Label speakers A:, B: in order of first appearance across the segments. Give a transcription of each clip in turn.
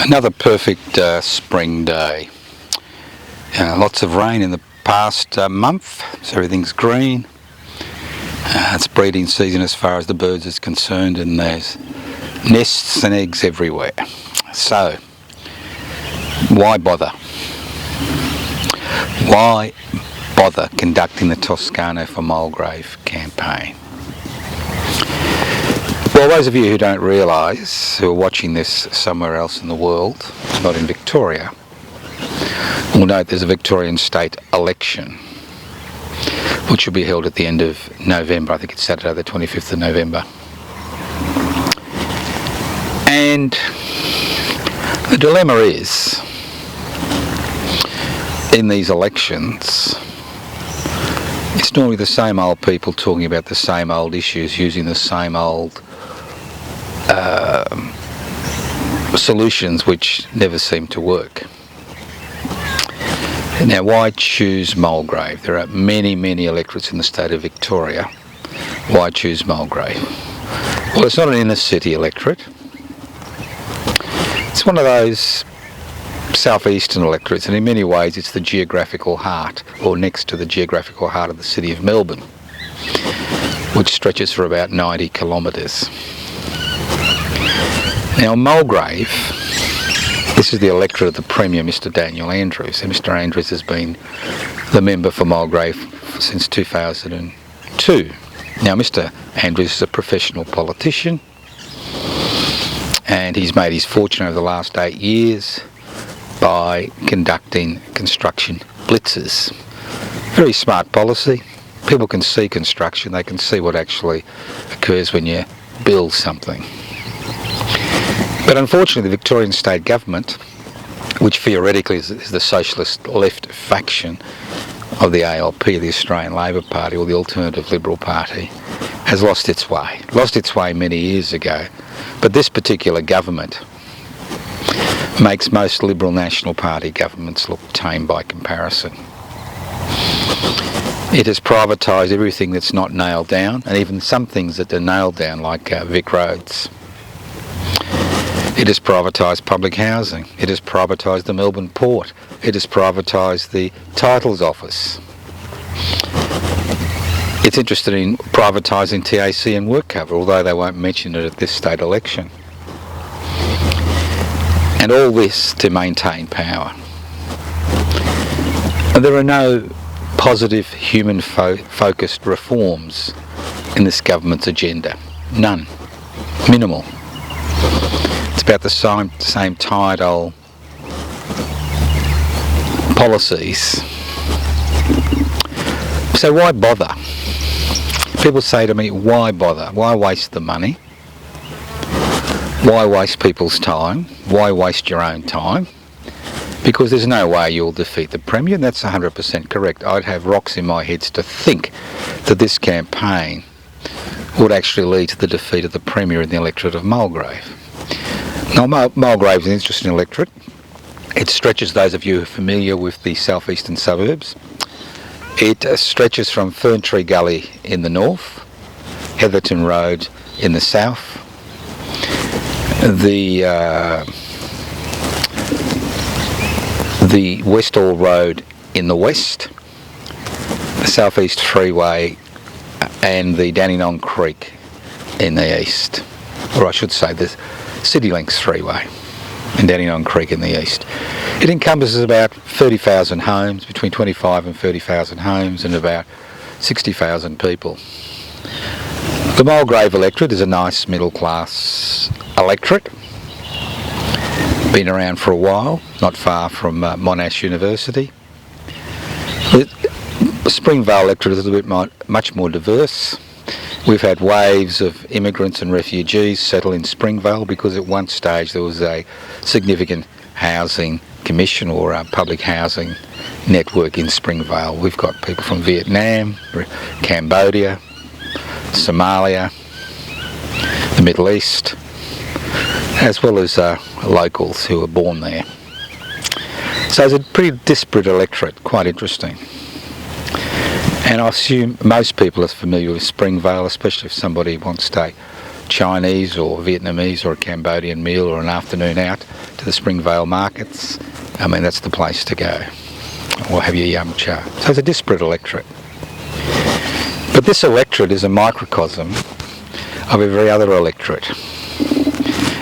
A: Another perfect spring day. Lots of rain in the past month, so everything's green. It's breeding season as far as the birds is concerned, and there's nests and eggs everywhere. So, why bother? Why bother conducting the Toscano4Mulgrave campaign? Well, those of you who don't realise, who are watching this somewhere else in the world, not in Victoria, will note there's a Victorian state election, which will be held at the end of November. I think it's Saturday the 25th of November. And the dilemma is, in these elections, it's normally the same old people talking about the same old issues, using the same old solutions which never seem to work. Now, why choose Mulgrave? There are many electorates in the state of Victoria. Why choose Mulgrave? Well, it's not an inner city electorate. It's one of those southeastern electorates, and in many ways it's the geographical heart, or next to the geographical heart of the city of Melbourne, which stretches for about 90 kilometres. Now, Mulgrave, this is the electorate of the Premier, Mr. Daniel Andrews. And Mr. Andrews has been the member for Mulgrave since 2002. Now, Mr. Andrews is a professional politician, and he's made his fortune over the last 8 years by conducting construction blitzes. Very smart policy. People can see construction, they can see what actually occurs when you build something. But unfortunately, the Victorian state government, which theoretically is the socialist left faction of the ALP, the Australian Labor Party, or the Alternative Liberal Party, has lost its way. Lost its way many years ago. But this particular government makes most Liberal National Party governments look tame by comparison. It has privatised everything that's not nailed down, and even some things that are nailed down, like Vic Roads. It has privatised public housing. It has privatised the Melbourne Port. It has privatised the Titles Office. It's interested in privatising TAC and WorkCover, although they won't mention it at this state election. And all this to maintain power. And there are no positive human-focused reforms in this government's agenda. None. Minimal. It's about the same tired old policies. So why bother? People say to me, why bother? Why waste the money? Why waste people's time? Why waste your own time? Because there's no way you'll defeat the Premier, and that's 100% correct. I'd have rocks in my head to think that this campaign would actually lead to the defeat of the Premier in the electorate of Mulgrave. Now, Mulgrave is an interesting electorate. It stretches, those of you who are familiar with the southeastern suburbs, it stretches from Ferntree Gully in the north, Heatherton Road in the south, the Westall Road in the west, the South East Freeway, and the Dandenong Creek in the east, or I should say the City Links Freeway and Dandenong Creek in the east. It encompasses about 30,000 homes, between 25 and 30,000 homes, and about 60,000 people. The Mulgrave electorate is a nice middle class electorate. Been around for a while, not far from Monash University. The Springvale electorate is a little bit much more diverse. We've had waves of immigrants and refugees settle in Springvale because at one stage there was a significant housing commission or a public housing network in Springvale. We've got people from Vietnam, Cambodia, Somalia, the Middle East, as well as locals who were born there. So it's a pretty disparate electorate, quite interesting. And I assume most people are familiar with Springvale, especially if somebody wants a Chinese or Vietnamese or a Cambodian meal or an afternoon out to the Springvale markets, I mean, that's the place to go. Or have your yum cha. So it's a disparate electorate. But this electorate is a microcosm of every other electorate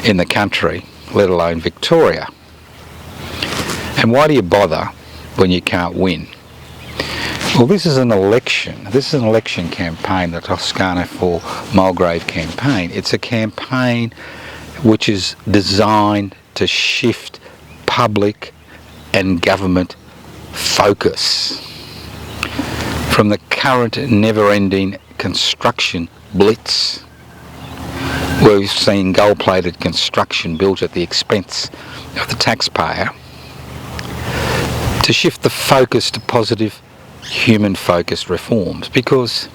A: in the country, let alone Victoria. And why do you bother when you can't win? Well, this is an election. This is an election campaign, the Toscano4Mulgrave campaign. It's a campaign which is designed to shift public and government focus from the current never-ending construction blitz, where we've seen gold-plated construction built at the expense of the taxpayer, to shift the focus to positive human-focused reforms. Because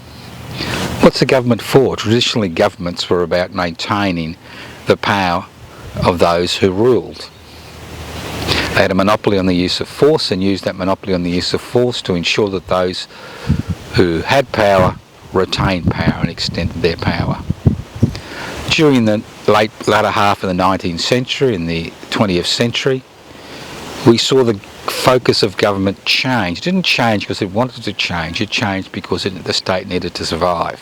A: what's the government for? Traditionally, governments were about maintaining the power of those who ruled. They had a monopoly on the use of force and used that monopoly on the use of force to ensure that those who had power retained power and extended their power. During the latter half of the 19th century and the 20th century, we saw the focus of government change. It didn't change because it wanted to change, it changed because the state needed to survive.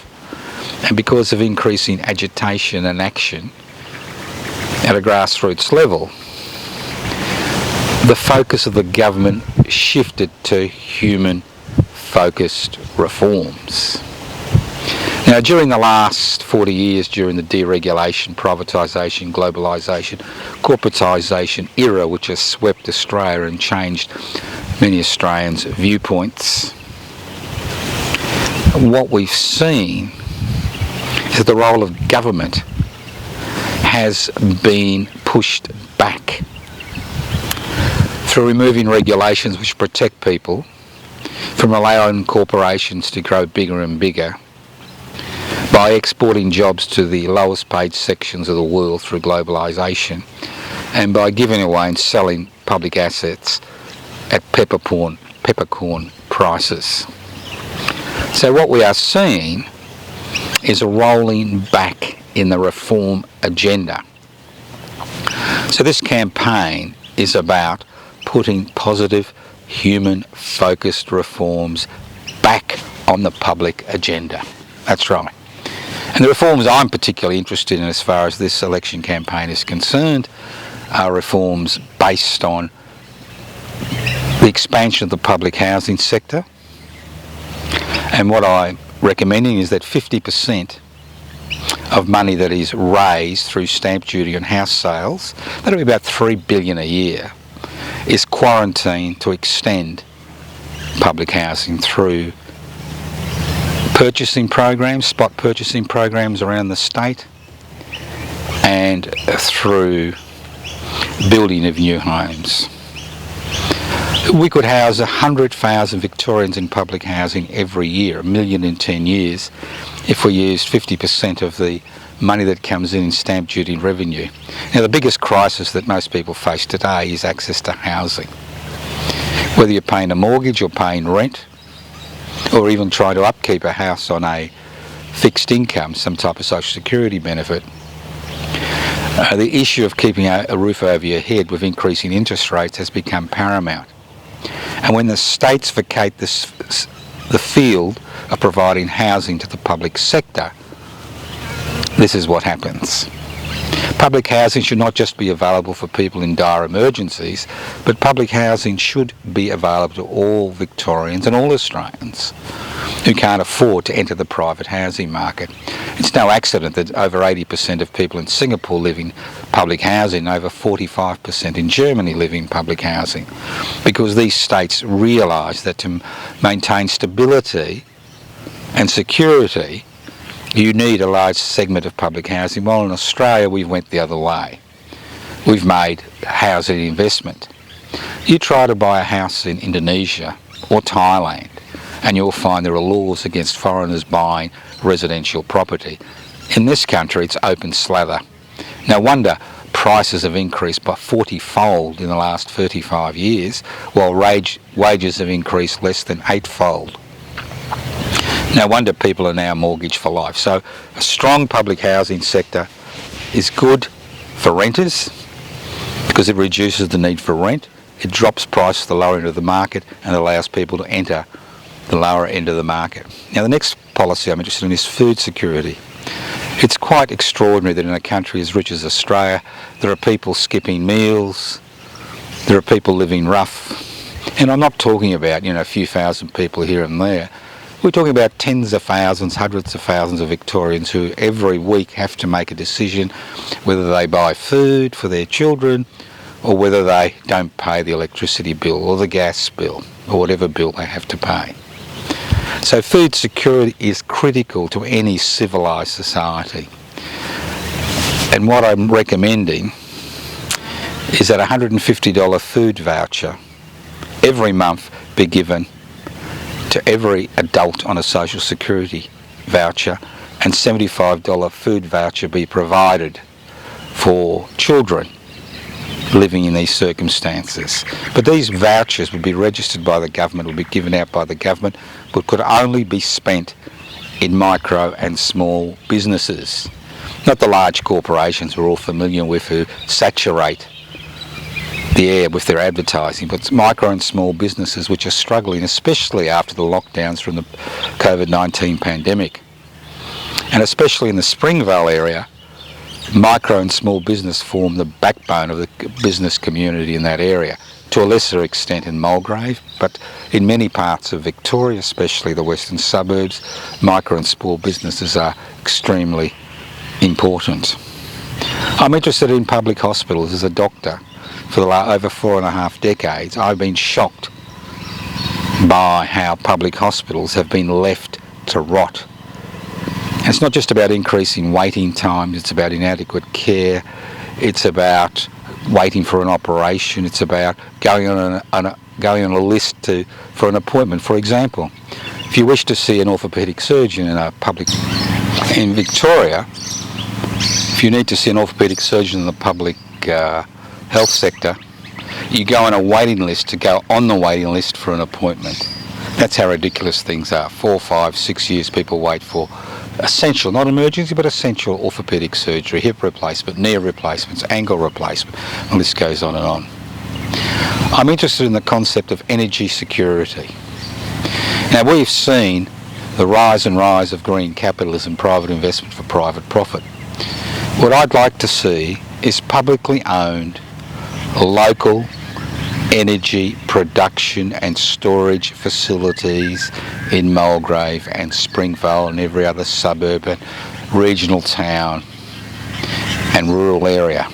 A: And because of increasing agitation and action at a grassroots level, the focus of the government shifted to human-focused reforms. Now, during the last 40 years, during the deregulation, privatisation, globalisation, corporatisation era, which has swept Australia and changed many Australians' viewpoints, what we've seen is that the role of government has been pushed back through removing regulations which protect people, from allowing corporations to grow bigger and bigger, by exporting jobs to the lowest paid sections of the world through globalisation, and by giving away and selling public assets at peppercorn prices. So what we are seeing is a rolling back in the reform agenda. So this campaign is about putting positive human-focused reforms back on the public agenda. That's right. And the reforms I'm particularly interested in as far as this election campaign is concerned are reforms based on the expansion of the public housing sector. And what I'm recommending is that 50% of money that is raised through stamp duty on house sales, that'll be about $3 billion a year, is quarantined to extend public housing through purchasing programs, spot purchasing programs around the state, and through building of new homes. We could house 100,000 Victorians in public housing every year, 1 million in 10 years, if we used 50% of the money that comes in stamp duty revenue. Now, the biggest crisis that most people face today is access to housing. Whether you're paying a mortgage or paying rent, or even try to upkeep a house on a fixed income, some type of social security benefit, the issue of keeping a roof over your head with increasing interest rates has become paramount. And when the states vacate the field of providing housing to the public sector, this is what happens. Public housing should not just be available for people in dire emergencies, but public housing should be available to all Victorians and all Australians who can't afford to enter the private housing market. It's no accident that over 80% of people in Singapore live in public housing, over 45% in Germany live in public housing, because these states realise that to maintain stability and security, you need a large segment of public housing, while in Australia we went the other way. We've made housing investment. You try to buy a house in Indonesia or Thailand and you'll find there are laws against foreigners buying residential property. In this country it's open slather. No wonder prices have increased by 40-fold in the last 35 years, while wages have increased less than 8-fold. No wonder people are now mortgaged for life. So a strong public housing sector is good for renters because it reduces the need for rent. It drops price to the lower end of the market and allows people to enter the lower end of the market. Now the next policy I'm interested in is food security. It's quite extraordinary that in a country as rich as Australia there are people skipping meals, there are people living rough, and I'm not talking about, a few thousand people here and there. We're talking about tens of thousands, hundreds of thousands of Victorians who every week have to make a decision whether they buy food for their children or whether they don't pay the electricity bill or the gas bill or whatever bill they have to pay. So food security is critical to any civilised society. And what I'm recommending is that a $150 food voucher every month be given to every adult on a social security voucher, and $75 food voucher be provided for children living in these circumstances. But these vouchers would be registered by the government, would be given out by the government, but could only be spent in micro and small businesses. Not the large corporations we're all familiar with who saturate the air with their advertising, but micro and small businesses which are struggling, especially after the lockdowns from the COVID-19 pandemic. And especially in the Springvale area, micro and small business form the backbone of the business community in that area, to a lesser extent in Mulgrave, but in many parts of Victoria, especially the western suburbs, micro and small businesses are extremely important. I'm interested in public hospitals as a doctor. For over 4.5 decades, I've been shocked by how public hospitals have been left to rot. And it's not just about increasing waiting times, it's about inadequate care, it's about waiting for an operation, it's about going on a list for an appointment. For example, if you wish to see an orthopaedic surgeon in Victoria, if you need to see an orthopaedic surgeon in the public health sector, you go on a waiting list to go on the waiting list for an appointment. That's how ridiculous things are. 4, 5, 6 years people wait for essential, not emergency, but essential orthopaedic surgery, hip replacement, knee replacements, ankle replacement. The list goes on and on. I'm interested in the concept of energy security. Now we've seen the rise of green capitalism, private investment for private profit. What I'd like to see is publicly owned local energy production and storage facilities in Mulgrave and Springvale and every other suburban, regional town and rural area.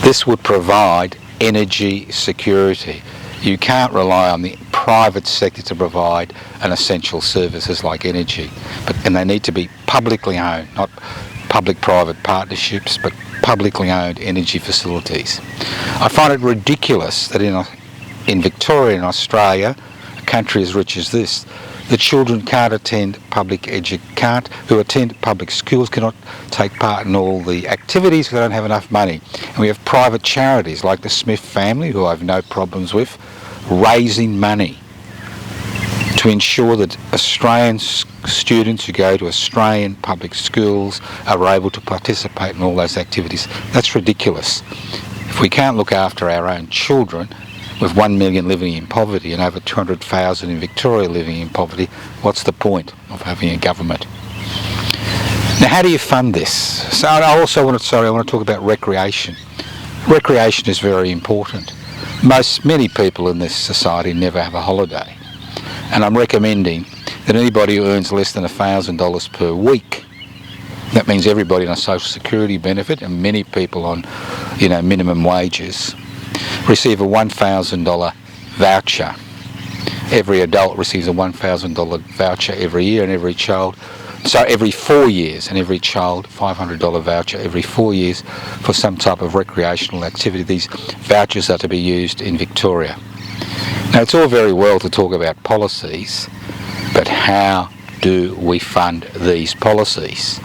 A: This would provide energy security. You can't rely on the private sector to provide an essential services like energy, and they need to be publicly owned, not public-private partnerships, but publicly owned energy facilities. I find it ridiculous that in Victoria and Australia, a country as rich as this, the children who attend public schools cannot take part in all the activities because they don't have enough money. And we have private charities like the Smith family, who I have no problems with, raising money to ensure that Australian students who go to Australian public schools are able to participate in all those activities. That's ridiculous. If we can't look after our own children, with 1 million living in poverty and over 200,000 in Victoria living in poverty, what's the point of having a government? Now, how do you fund this? So I want to talk about recreation. Recreation is very important. Many people in this society never have a holiday. And I'm recommending that anybody who earns less than $1,000 per week, that means everybody on a social security benefit and many people on minimum wages, receive a $1,000 voucher. Every adult receives a $1,000 voucher every year, and every 4 years, and every child $500 voucher every 4 years for some type of recreational activity. These vouchers are to be used in Victoria. Now, it's all very well to talk about policies, but how do we fund these policies?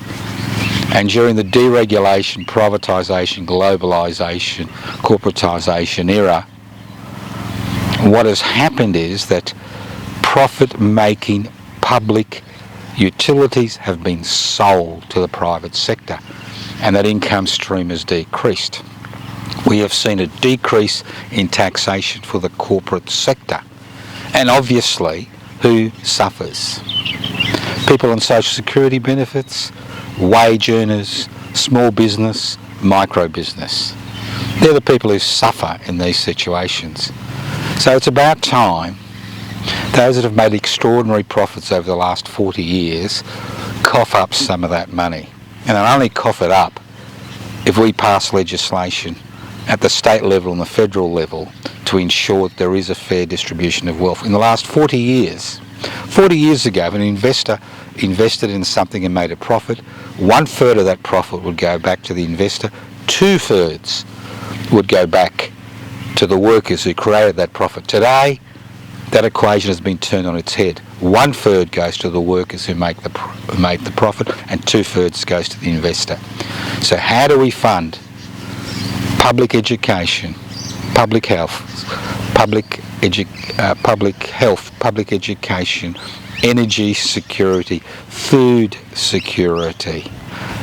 A: And during the deregulation, privatisation, globalisation, corporatisation era, what has happened is that profit-making public utilities have been sold to the private sector, and that income stream has decreased. We have seen a decrease in taxation for the corporate sector. And obviously, who suffers? People on social security benefits, wage earners, small business, micro business. They're the people who suffer in these situations. So it's about time those that have made extraordinary profits over the last 40 years cough up some of that money. And they'll only cough it up if we pass legislation at the state level and the federal level to ensure that there is a fair distribution of wealth. In the last 40 years ago, if an investor invested in something and made a profit, 1/3 of that profit would go back to the investor, 2/3 would go back to the workers who created that profit. Today, that equation has been turned on its head. 1/3 goes to the workers who made the profit, and 2/3 goes to the investor. So how do we fund public education, public health, public education, energy security, food security,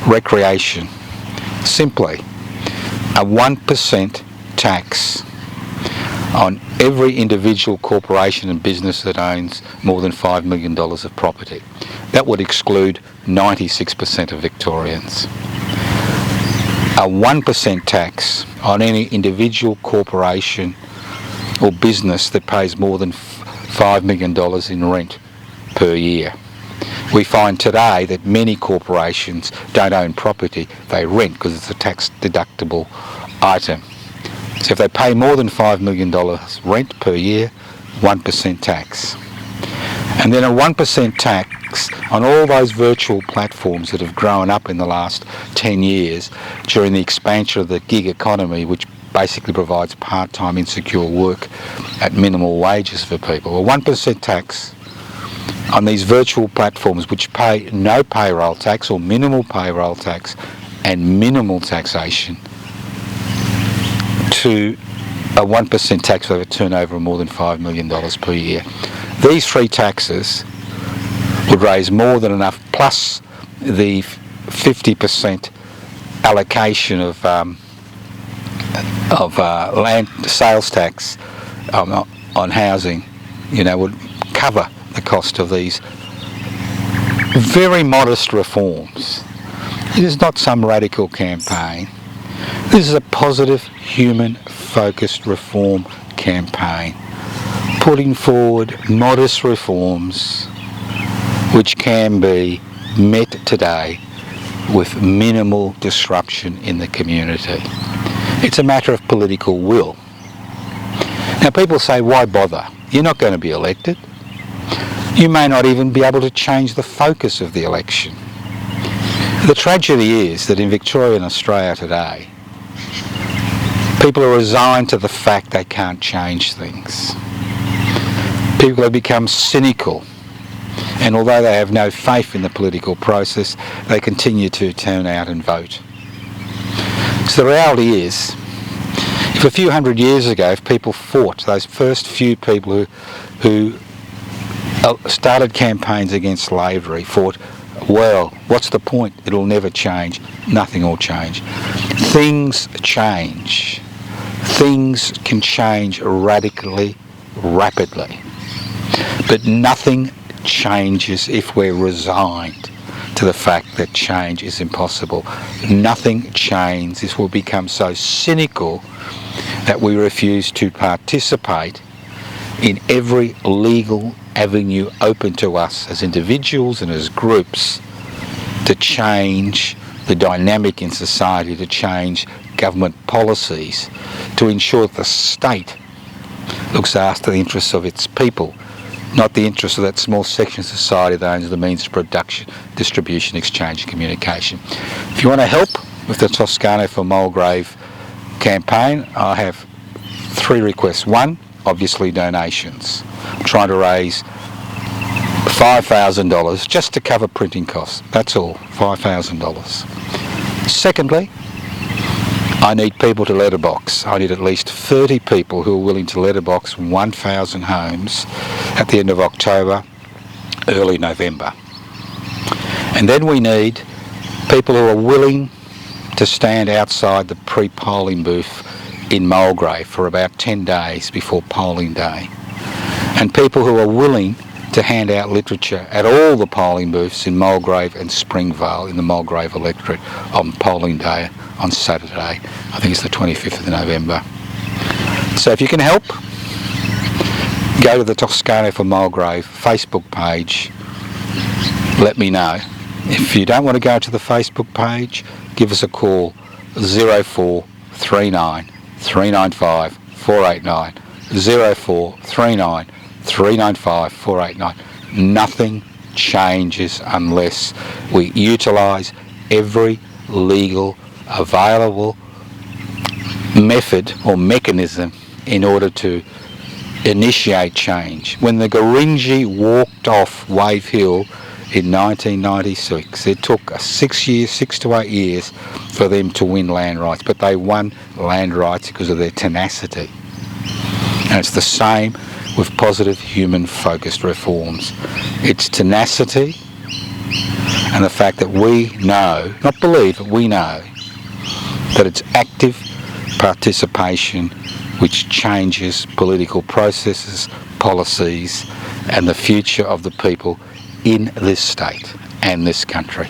A: recreation? Simply a 1% tax on every individual corporation and business that owns more than $5 million of property. That would exclude 96% of Victorians. A 1% tax on any individual corporation or business that pays more than $5 million in rent per year. We find today that many corporations don't own property, they rent because it's a tax deductible item. So if they pay more than $5 million rent per year, 1% tax. And then a 1% tax on all those virtual platforms that have grown up in the last 10 years during the expansion of the gig economy, which basically provides part-time insecure work at minimal wages for people. A 1% tax on these virtual platforms which pay no payroll tax or minimal payroll tax and minimal taxation, to a 1% tax over turnover of more than $5 million per year. These three taxes would raise more than enough, plus the 50% allocation of land sales tax on housing, would cover the cost of these very modest reforms. It is not some radical campaign. This is a positive, human-focused reform campaign, putting forward modest reforms which can be met today with minimal disruption in the community. It's a matter of political will. Now people say, why bother? You're not going to be elected. You may not even be able to change the focus of the election. The tragedy is that in Victoria and Australia today, people are resigned to the fact they can't change things. People have become cynical, and although they have no faith in the political process, they continue to turn out and vote. So the reality is, if a few hundred years ago, if people fought, those first few people who started campaigns against slavery fought, well, what's the point? It'll never change. Nothing will change. Things change. Things can change radically, rapidly. But nothing changes if we're resigned to the fact that change is impossible. Nothing changes if we become so cynical that we refuse to participate in every legal avenue open to us as individuals and as groups to change the dynamic in society, to change government policies, to ensure that the state looks after the interests of its people, not the interests of that small section of society that owns the means of production, distribution, exchange and communication. If you want to help with the Toscano4Mulgrave campaign, I have three requests. One, obviously donations. I'm trying to raise $5,000 just to cover printing costs. That's all, $5,000. Secondly, I need people to letterbox. I need at least 30 people who are willing to letterbox 1,000 homes at the end of October, early November. And then we need people who are willing to stand outside the pre-polling booth in Mulgrave for about 10 days before polling day. And people who are willing to hand out literature at all the polling booths in Mulgrave and Springvale in the Mulgrave electorate on polling day on Saturday. I think it's the 25th of November. So if you can help, go to the Toscano4Mulgrave Facebook page, let me know. If you don't want to go to the Facebook page, give us a call, 0439 395 489, 0439 395 489. Nothing changes unless we utilise every legal available method or mechanism in order to initiate change. When the Gurindji walked off Wave Hill in 1996, it took 6 to 8 years for them to win land rights, but they won land rights because of their tenacity. And it's the same with positive human focused reforms. It's tenacity and the fact that we know, not believe, but we know that it's active participation which changes political processes, policies and the future of the people in this state and this country.